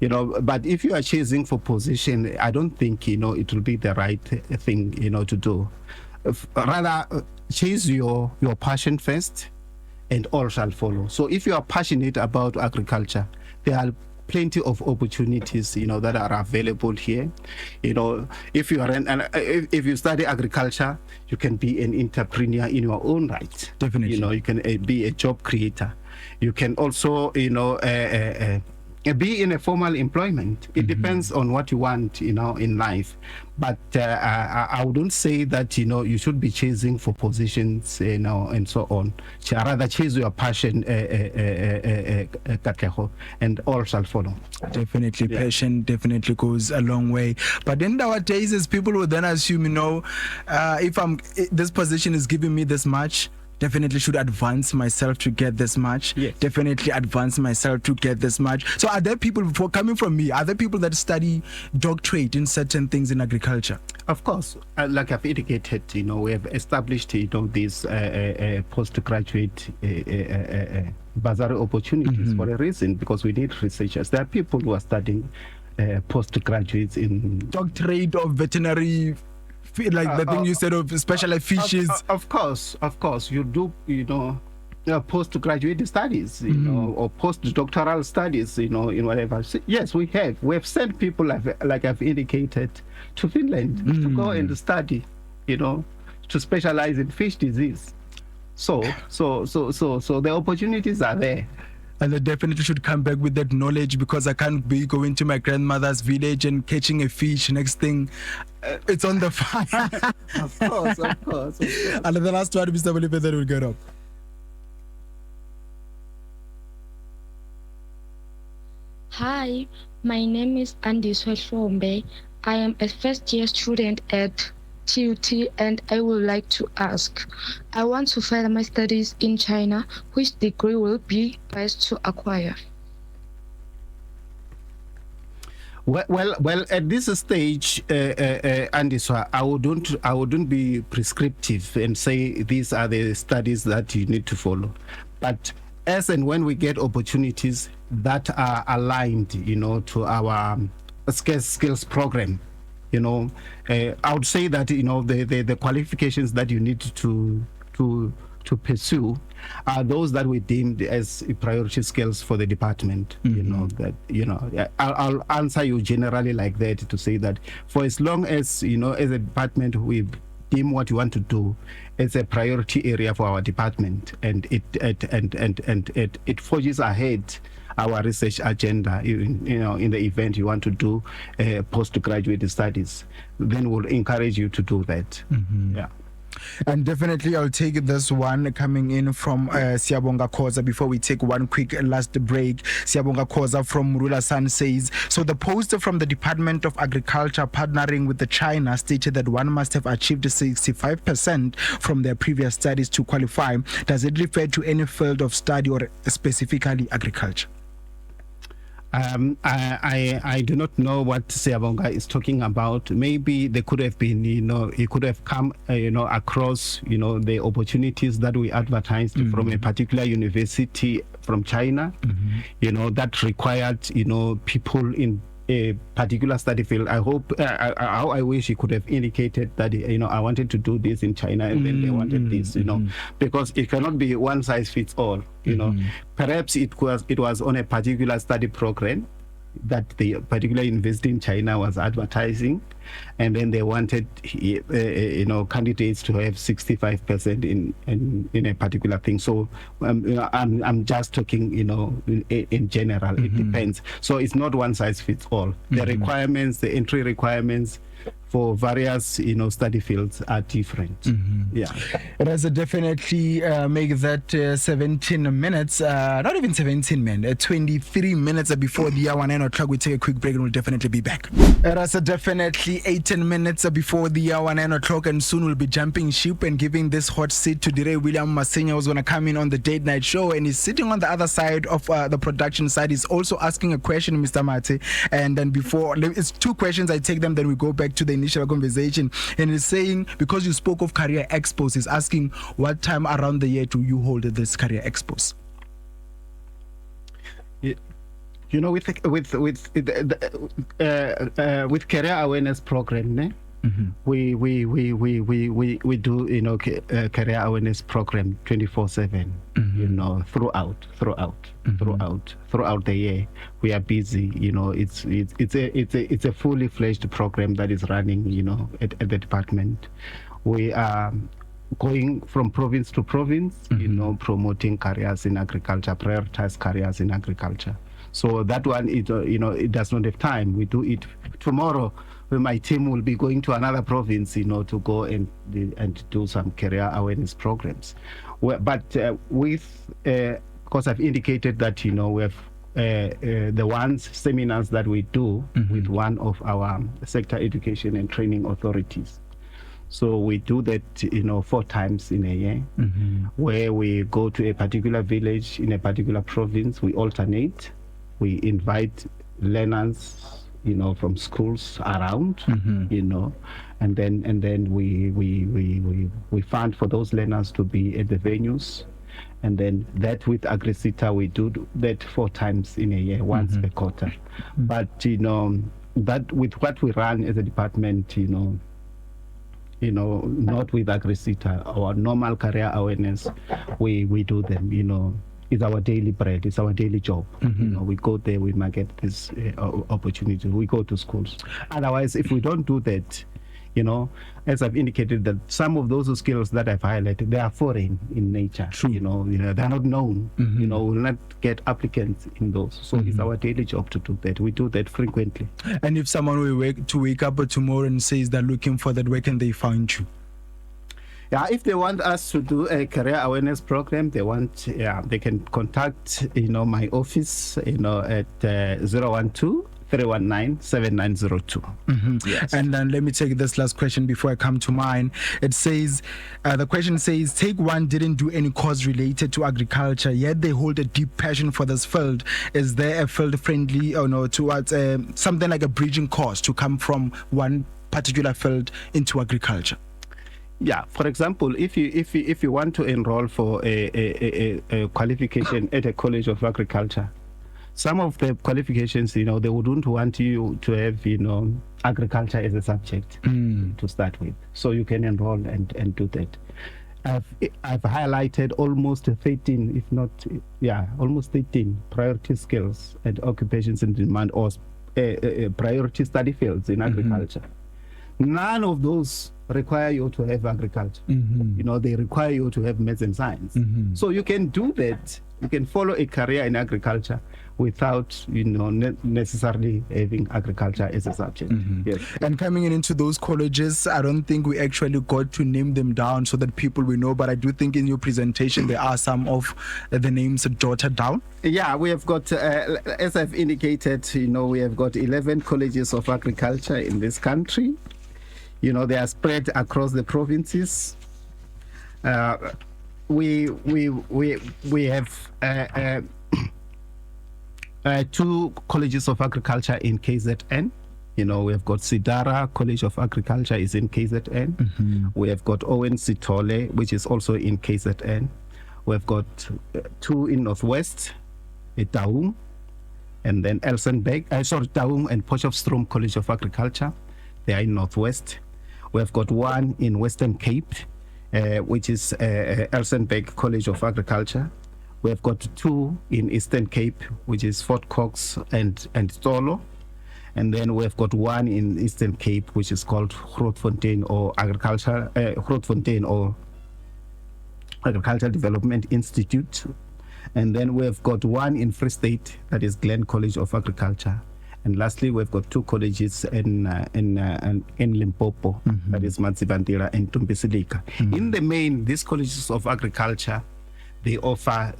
But if you are chasing for position, I don't think, it will be the right thing, to do. Rather, chase your passion first and all shall follow. So if you are passionate about agriculture, there are plenty of opportunities, that are available here. If you are if you study agriculture, you can be an entrepreneur in your own right. Definitely. You can be a job creator. You can also, be in a formal employment. It depends on what you want, in life. But I wouldn't say that, you should be chasing for positions, and so on. Rather chase your passion, and all shall follow. Definitely, passion definitely goes a long way. But in nowadays, as people would then assume, if this position is giving me this much, definitely should advance myself to get this much. Yes. Definitely advance myself to get this much. So are there people, coming from me, are there people that study doctorate in certain things in agriculture? Of course, like I've indicated, we have established, these postgraduate bursary opportunities for a reason, because we need researchers. There are people who are studying postgraduates in doctorate of veterinary, like the thing you said of specialized fishes. Of course, you do, postgraduate studies, you know, or postdoctoral studies, you know, in whatever. So, yes, we have. We have sent people, like I've indicated, to Finland to go and study, you know, to specialize in fish disease. So the opportunities are there. And I definitely should come back with that knowledge, because I can't be going to my grandmother's village and catching a fish. Next thing, it's on the fire. Of course. And the last one, Mr. Bolipe, that will get up. Hi, my name is Andiswa Shombe. I am a first-year student at TUT, and I would like to ask, I want to further my studies in China. Which degree will be best to acquire? Well, at this stage, Andiswa, I wouldn't be prescriptive and say these are the studies that you need to follow. But as and when we get opportunities that are aligned, you know, to our skills program, you know, I would say that, you know, the qualifications that you need to pursue are those that we deemed as priority skills for the department. You know, that, you know, I'll answer you generally like that, to say that for as long as, you know, as a department we deem what you want to do as a priority area for our department, and it forges ahead our research agenda, you know, in the event you want to do postgraduate studies, then we'll encourage you to do that. Yeah. And definitely I'll take this one coming in from Siyabonga Khoza before we take one quick last break. Siyabonga Khoza from Murula San says, so the poster from the Department of Agriculture partnering with the China stated that one must have achieved 65% from their previous studies to qualify. Does it refer to any field of study or specifically agriculture? I do not know what Siyabonga is talking about. Maybe there could have been, you know, he could have come, you know, across, you know, the opportunities that we advertised from a particular university from China, you know, that required, you know, people in a particular study field. I hope, I wish he could have indicated that, you know, I wanted to do this in China and then they wanted this, you know, because it cannot be one size fits all, you know. Perhaps it was on a particular study program that the particular university in China was advertising, and then they wanted, you know, candidates to have 65% in a particular thing. So you know, I'm just talking, you know, in general. It depends. So it's not one size fits all. The requirements, the entry requirements for various, you know, study fields are different. Yeah. It has definitely make that 17 minutes, not even 17 minutes, 23 minutes before the hour 9 o'clock. We take a quick break and we'll definitely be back. It has definitely 18 minutes before the hour 9 o'clock, and soon we'll be jumping ship and giving this hot seat to Dire William Masenya, who's going to come in on the date night show, and he's sitting on the other side of the production side. He's also asking a question, Mr. Mathye, and then before, it's two questions, I take them, then we go back to the initial conversation. And he's saying, because you spoke of career expos, he's asking what time around the year do you hold this career expos? You know, with career awareness program, we do, you know, career awareness program 24/7. You know, throughout the year we are busy. You know, it's a fully fledged program that is running, you know, at the department. We are going from province to province, you know, promoting careers in agriculture, prioritize careers in agriculture. So that one, you know, it does not have time. We do it tomorrow. My team will be going to another province, you know, to go and do some career awareness programs. But because I've indicated that, you know, we have the seminars that we do with one of our sector education and training authorities. So we do that, you know, 4 times in a year, where we go to a particular village in a particular province. We alternate. We invite learners, you know, from schools around, you know, and then we fund for those learners to be at the venues, and then that with AgriSita we do that 4 times in a year, once per quarter. But you know, that with what we run as a department, you know, not with AgriSeta. Our normal career awareness, we do them, it's our daily bread, it's our daily job. We go there, we market this opportunity, we go to schools. Otherwise, if we don't do that, as I've indicated, that some of those skills that I've highlighted, they are foreign in nature. True. They're not known. We'll not get applicants in those. So it's our daily job to do that. We do that frequently. And if someone will wake up tomorrow and says they're looking for that, where can they find you? Yeah, if they want us to do a career awareness program, they can contact my office at 012 319 7902. Yes. And then let me take this last question before I come to mine. It says, the question says, Take One didn't do any course related to agriculture, yet they hold a deep passion for this field. Is there a field friendly towards something like a bridging course to come from one particular field into agriculture? Yeah, for example, if you want to enroll for a qualification at a college of agriculture, some of the qualifications, they wouldn't want you to have, agriculture as a subject to start with. So you can enroll and do that. I've highlighted almost 13, if not, almost 13 priority skills and occupations in demand or priority study fields in agriculture. None of those require you to have agriculture. They require you to have maths and science. So you can do that. You can follow a career in agriculture without, necessarily having agriculture as a subject. Yes. And coming into those colleges, I don't think we actually got to name them down so that people will know, but I do think in your presentation there are some of the names jotted down. Yeah, we have got, as I've indicated, we have got 11 colleges of agriculture in this country. They are spread across the provinces. We have 2 colleges of agriculture in KZN. We have got Sidara College of Agriculture is in KZN. We have got Owen Sithole, which is also in KZN. We have got 2 in Northwest, Taung, and then Taung and Potchefstroom College of Agriculture. They are in Northwest. We have got 1 in Western Cape, which is Elsenburg College of Agriculture. We have got 2 in Eastern Cape, which is Fort Cox and Tolo. And then we have got 1 in Eastern Cape, which is called Grootfontein or Agriculture Development Institute. And then we have got 1 in Free State, that is Glen College of Agriculture. And lastly, we've got 2 colleges in Limpopo, that is Matsibandira and Tumbisilika. In the main, these colleges of agriculture, they offer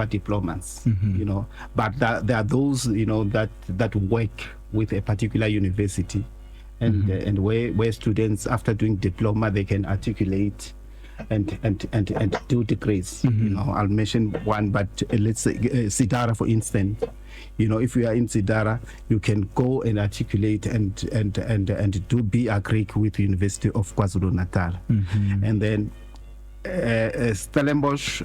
diplomas, but there are those, that work with a particular university, and where students, after doing diploma, they can articulate and do degrees. I'll mention one, but let's say Sidara, for instance. If you are in Sidara, you can go and articulate and do B.Agric with the University of KwaZulu-Natal. And then Stellenbosch,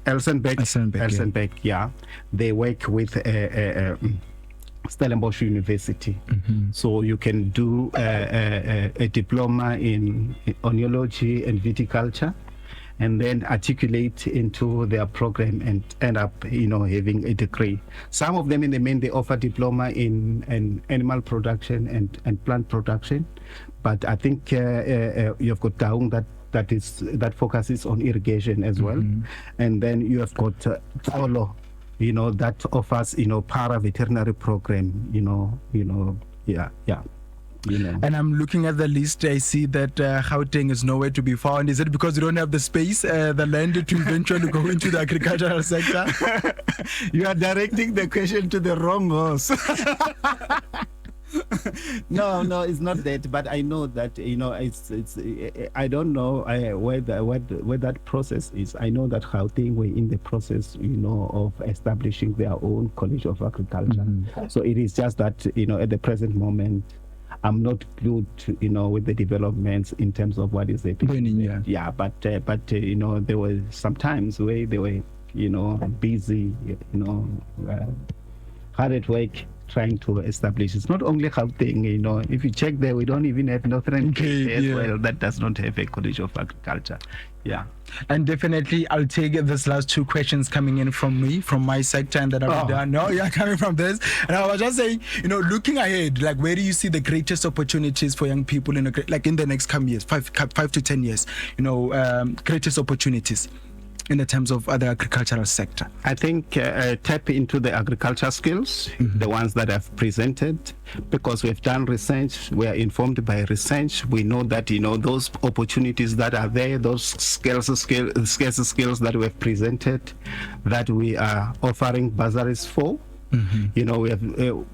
Elsenburg, they work with Stellenbosch University. So you can do a diploma in oenology and viticulture, and then articulate into their program and end up, having a degree. Some of them in the main, they offer diploma in animal production and plant production. But I think you've got Taung that focuses on irrigation as well. And then you have got Tolo, that offers, para-veterinary program, And I'm looking at the list. I see that Gauteng is nowhere to be found. Is it because you don't have the space, the land to eventually go into the agricultural sector? You are directing the question to the wrong horse. No, it's not that. But I know that it's. I don't know where that process is. I know that Gauteng were in the process, of establishing their own college of agriculture. So it is just that at the present moment, I'm not glued, with the developments in terms of what is happening. Yeah, but there were some times where they were, busy, hard at work trying to establish. It's not only Gauteng, you know. If you check there, we don't even have Northern Cape as well. That does not have a college of agriculture. Yeah. And definitely, I'll take this last two questions coming in from me, from my sector, and that I've done. No, yeah, coming from this. And I was just saying, you know, looking ahead, like, where do you see the greatest opportunities for young people in the next coming years, 5 to 10 years? You know, greatest opportunities in the terms of other agricultural sector? I think tap into the agriculture skills, the ones that I've presented, because we've done research, we are informed by research. We know that, you know, those opportunities that are there, those scarce skills that we've presented, that we are offering bursaries for. You know,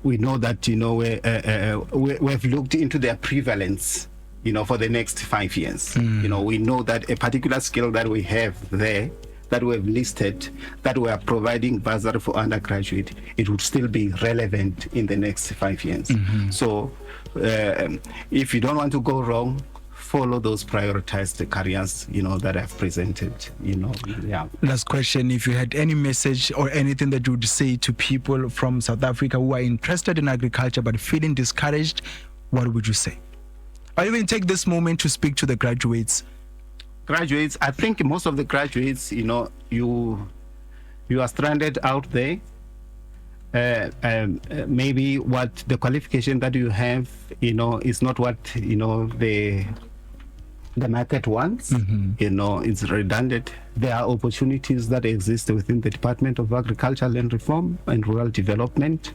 we know that, you know, we've looked into their prevalence, you know, for the next 5 years. You know, we know that a particular skill that we have there, that we have listed, that we are providing bursary for undergraduate, it would still be relevant in the next 5 years. So if you don't want to go wrong, follow those prioritized careers, you know, that I've presented, you know. Yeah. Last question, if you had any message or anything that you would say to people from South Africa who are interested in agriculture but feeling discouraged, what would you say? Or even take this moment to speak to the graduates. I think most of the graduates, you know, you are stranded out there. Maybe what the qualification that you have, you know, is not what, you know, the market wants. You know, it's redundant. There are opportunities that exist within the Department of Agriculture, Land Reform and Rural Development.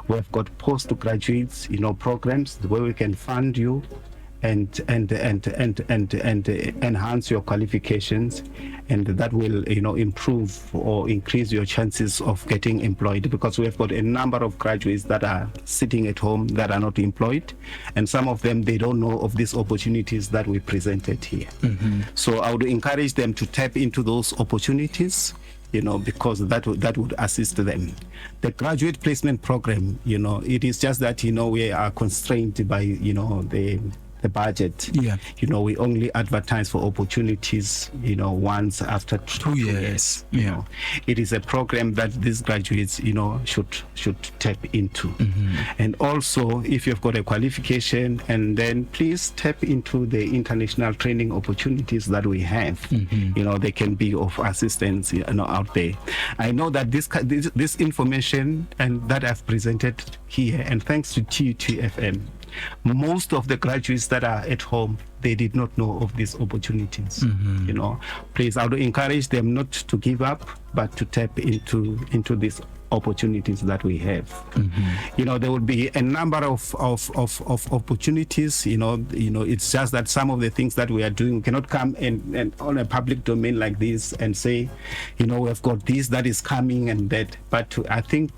We've got postgraduates, you know, programs where we can fund you and enhance your qualifications, and that will, you know, improve or increase your chances of getting employed, because we've got a number of graduates that are sitting at home that are not employed, and some of them, they don't know of these opportunities that we presented here. So I would encourage them to tap into those opportunities, you know, because that would assist them. The graduate placement program, you know, it is just that, you know, we are constrained by, you know, the budget. You know, we only advertise for opportunities, you know, once after 2 years. You know, it is a program that these graduates, you know, should tap into. And also, if you've got a qualification, and then please tap into the international training opportunities that we have. You know, they can be of assistance, you know, out there. I know that this information and that I've presented here, and thanks to TUT-FM, most of the graduates that are at home, they did not know of these opportunities. You know, please, I would encourage them not to give up, but to tap into these opportunities that we have. You know, there will be a number of opportunities. You know, it's just that some of the things that we are doing, we cannot come and on a public domain like this and say, you know, we've got this that is coming and that. But I think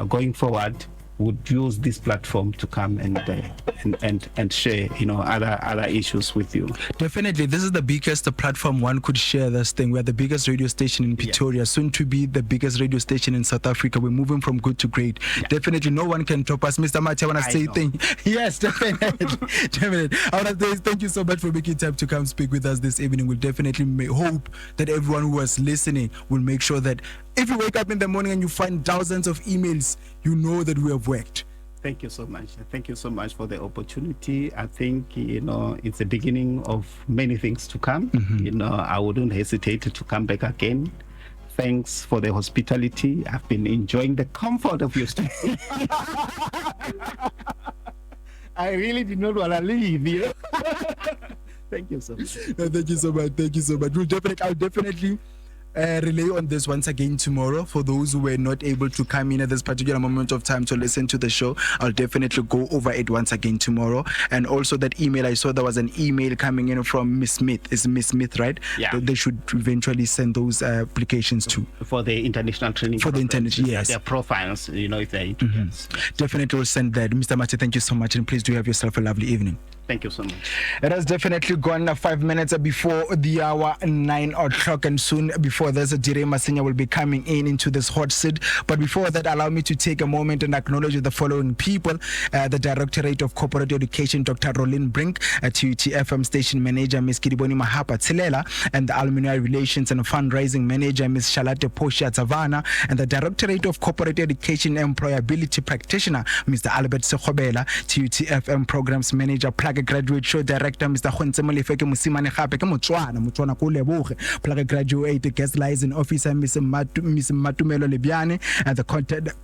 going forward, would use this platform to come and share, you know, other issues with you. Definitely, this is the biggest platform one could share this thing. We're the biggest radio station in Pretoria, soon to be the biggest radio station in South Africa. We're moving from good to great. Definitely, no one can top us. Mr. Mathye, I want to say thank you. Yes, definitely. Definitely. I want to say thank you so much for making time to come speak with us this evening. We'll definitely hope that everyone who was listening will make sure that if you wake up in the morning and you find thousands of emails, you know that we have worked. Thank you so much. Thank you so much for the opportunity. I think, you know, it's the beginning of many things to come. You know, I wouldn't hesitate to come back again. Thanks for the hospitality. I've been enjoying the comfort of your studio. I really did not want to leave, you know. Thank you so much. No, thank you so much. Thank you so much. I'll definitely relay on this once again tomorrow. For those who were not able to come in at this particular moment of time to listen to the show, I'll definitely go over it once again tomorrow. And also that email, I saw there was an email coming in from Miss Smith. Is Miss Smith, right? Yeah. They should eventually send those applications to. For the international training. For the international, yes. Their profiles, you know, if they're interested. Definitely will send that. Mr. Mathye, thank you so much. And please do have yourself a lovely evening. Thank you so much. It has definitely gone 5 minutes before the hour 9 o'clock, and soon before this, Dire Masinya will be coming into this hot seat. But before that, allow me to take a moment and acknowledge the following people: the Directorate of Corporate Education, Dr. Rolin Brink, TUTFM Station Manager, Ms. Kidiboni Mahapa Tsilela, and the Alumni Relations and Fundraising Manager, Ms. Shalate Posha Zavana, and the Directorate of Corporate Education Employability Practitioner, Mr. Albert Sekhobela, TUTFM Programs Manager, Plug Graduate Show Director, Mr. Khonse Molefeke Musimane Gape ke Motswana ko Leboge, Plug Graduate Guest Liaison Officer, Ms. Matumelo Lebiane, and the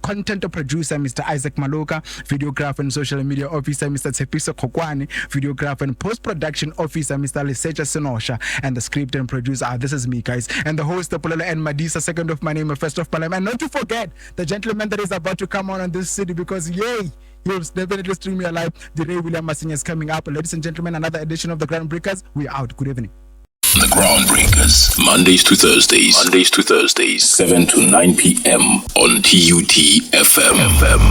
content producer, Mr. Isaac Maloka, videographer and social media officer, Mr. Tsepiso Kokwane, videographer and post-production officer, Mr. Liseja Senosha, and the script and producer, this is me, guys, and the host, Polelo N, Madisa, second of my name, first of Parliament. Not to forget the gentleman that is about to come on this city, because yay, you'll definitely stream me alive. The Ray William Masinya is coming up. Ladies and gentlemen, another edition of the Groundbreakers. We're out. Good evening. The Groundbreakers, Mondays to Thursdays, 7 to 9 p.m. on TUT FM.